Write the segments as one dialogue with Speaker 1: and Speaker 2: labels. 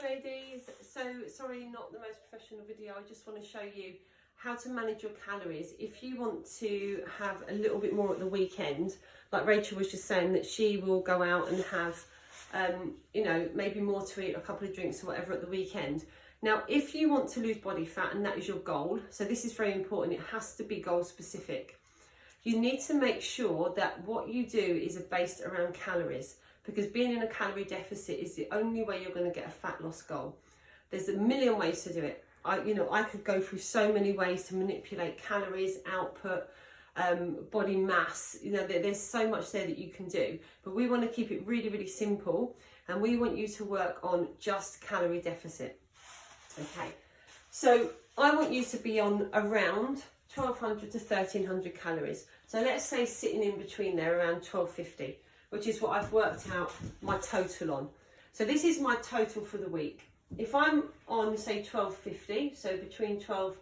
Speaker 1: ladies, so sorry, not the most professional video. I just want to show you how to manage your calories if you want to have a little bit more at the weekend. Like Rachel was just saying, that she will go out and have you know, maybe more to eat, a couple of drinks or whatever at the weekend. Now if you want to lose body fat and that is your goal, so this is very important, it has to be goal specific. You need to make sure that what you do is based around calories, because being in a calorie deficit is the only way you're going to get a fat loss goal. There's a million ways to do it. I could go through so many ways to manipulate calories, output, body mass. You know, there's so much there that you can do, but we want to keep it really, really simple, and we want you to work on just calorie deficit. Okay, so I want you to be on around 1200 to 1300 calories. So let's say sitting in between there around 1250, which is what I've worked out my total on. So this is my total for the week. If I'm on, say, 1250, so between 12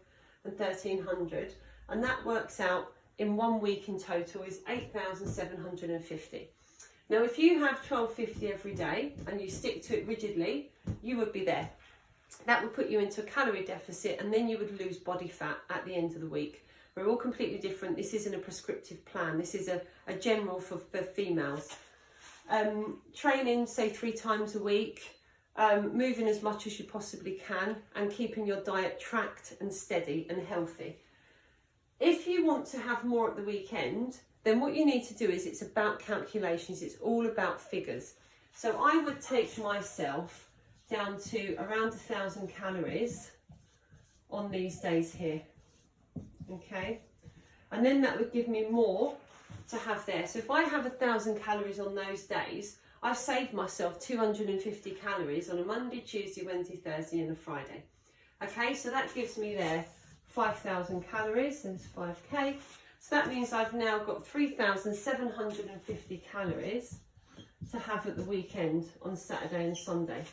Speaker 1: and 1300, and that works out in 1 week in total is 8,750. Now, if you have 1250 every day and you stick to it rigidly, you would be there. That would put you into a calorie deficit, and then you would lose body fat at the end of the week. We're all completely different. This isn't a prescriptive plan. This is a general for females. Training, say 3 times a week, moving as much as you possibly can, and keeping your diet tracked and steady and healthy. If you want to have more at the weekend, then what you need to do is, it's about calculations. It's all about figures. So I would take myself down to around 1,000 calories on these days here. Okay, and then that would give me more to have there. So if I have 1,000 calories on those days, I've saved myself 250 calories on a Monday, Tuesday, Wednesday, Thursday and a Friday. Okay, so that gives me there 5,000 calories, there's 5k. So that means I've now got 3,750 calories to have at the weekend on Saturday and Sunday,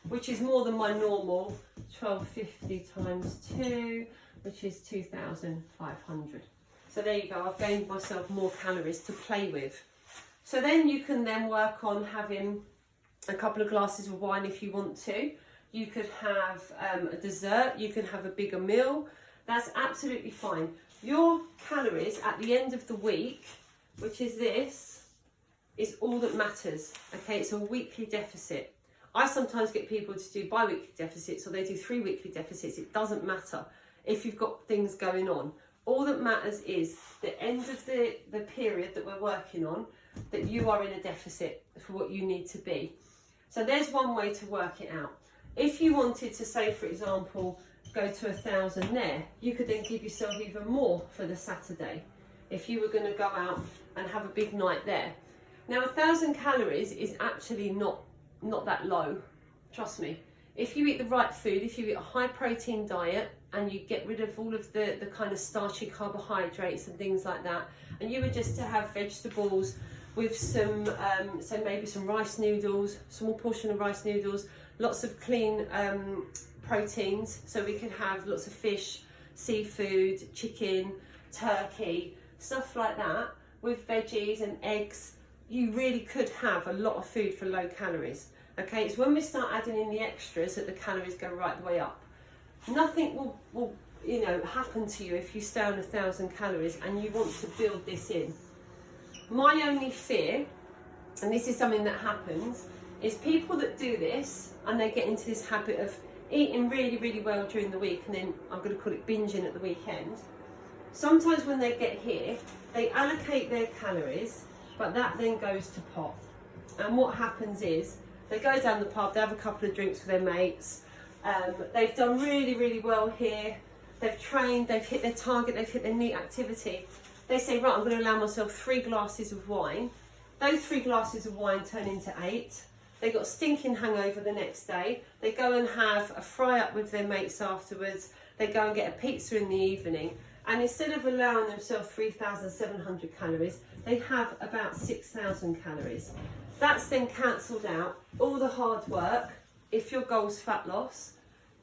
Speaker 1: which is more than my normal 1250 times 2, which is 2,500. So there you go, I've gained myself more calories to play with. So then you can then work on having a couple of glasses of wine if you want to. You could have a dessert, you can have a bigger meal. That's absolutely fine. Your calories at the end of the week, which is this, is all that matters. Okay, it's a weekly deficit. I sometimes get people to do bi-weekly deficits, or they do 3 weekly deficits. It doesn't matter if you've got things going on. All that matters is the end of the period that we're working on, that you are in a deficit for what you need to be. So there's one way to work it out. If you wanted to, say, for example, go to 1,000 there, you could then give yourself even more for the Saturday if you were going to go out and have a big night there. Now 1,000 calories is actually not that low, trust me. If you eat the right food, if you eat a high protein diet and you get rid of all of the kind of starchy carbohydrates and things like that, and you were just to have vegetables with some, so maybe some rice noodles, small portion of rice noodles, lots of clean proteins, so we could have lots of fish, seafood, chicken, turkey, stuff like that, with veggies and eggs. You really could have a lot of food for low calories. Okay, it's when we start adding in the extras that the calories go right the way up. Nothing will you know, happen to you if you stay on 1,000 calories and you want to build this in. My only fear, and this is something that happens, is people that do this and they get into this habit of eating really, really well during the week, and then I'm going to call it binging at the weekend. Sometimes when they get here, they allocate their calories, but that then goes to pot. And what happens is, they go down the pub, they have a couple of drinks with their mates, they've done really, really well here, they've trained, they've hit their target, they've hit their NEAT activity. They say, right, I'm going to allow myself 3 glasses of wine. Those 3 glasses of wine turn into 8. They got a stinking hangover the next day. They go and have a fry up with their mates afterwards. They go and get a pizza in the evening. And instead of allowing themselves 3,700 calories, they have about 6,000 calories. That's then cancelled out all the hard work, if your goal's fat loss,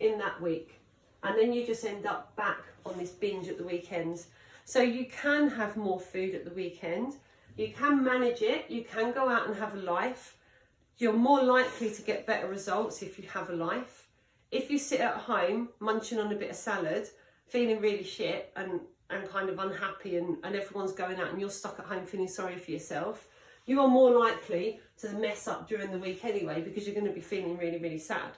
Speaker 1: in that week. And then you just end up back on this binge at the weekends. So you can have more food at the weekend. You can manage it. You can go out and have a life. You're more likely to get better results if you have a life. If you sit at home munching on a bit of salad, feeling really shit and kind of unhappy and everyone's going out and you're stuck at home feeling sorry for yourself, you are more likely to mess up during the week anyway, because you're going to be feeling really, really sad.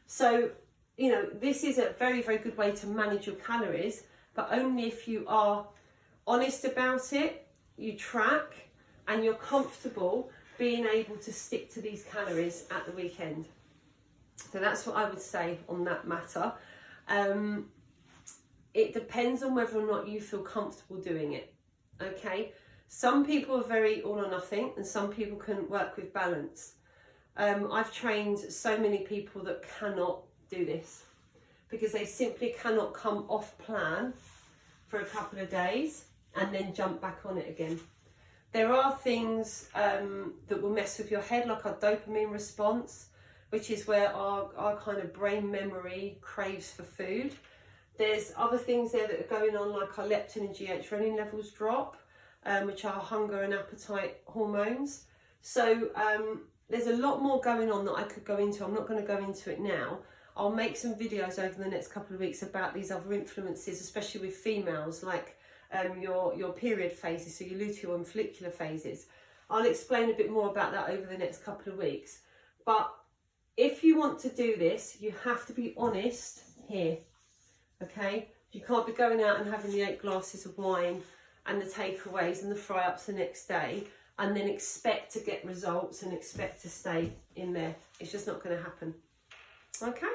Speaker 1: So, you know, this is a very, very good way to manage your calories, but only if you are honest about it, you track, and you're comfortable being able to stick to these calories at the weekend. So that's what I would say on that matter. It depends on whether or not you feel comfortable doing it, okay? Some people are very all or nothing, and some people can work with balance. I've trained so many people that cannot do this because they simply cannot come off plan for a couple of days and then jump back on it again. There are things that will mess with your head, like our dopamine response, which is where our kind of brain memory craves for food. There's other things there that are going on, like our leptin and GH renin levels drop, which are hunger and appetite hormones. So there's a lot more going on that I could go into. I'm not going to go into it now. I'll make some videos over the next couple of weeks about these other influences, especially with females, like your period phases, so your luteal and follicular phases. I'll explain a bit more about that over the next couple of weeks. But if you want to do this, you have to be honest here, okay? You can't be going out and having the 8 glasses of wine and the takeaways and the fry-ups the next day and then expect to get results and expect to stay in there. It's just not going to happen. Okay.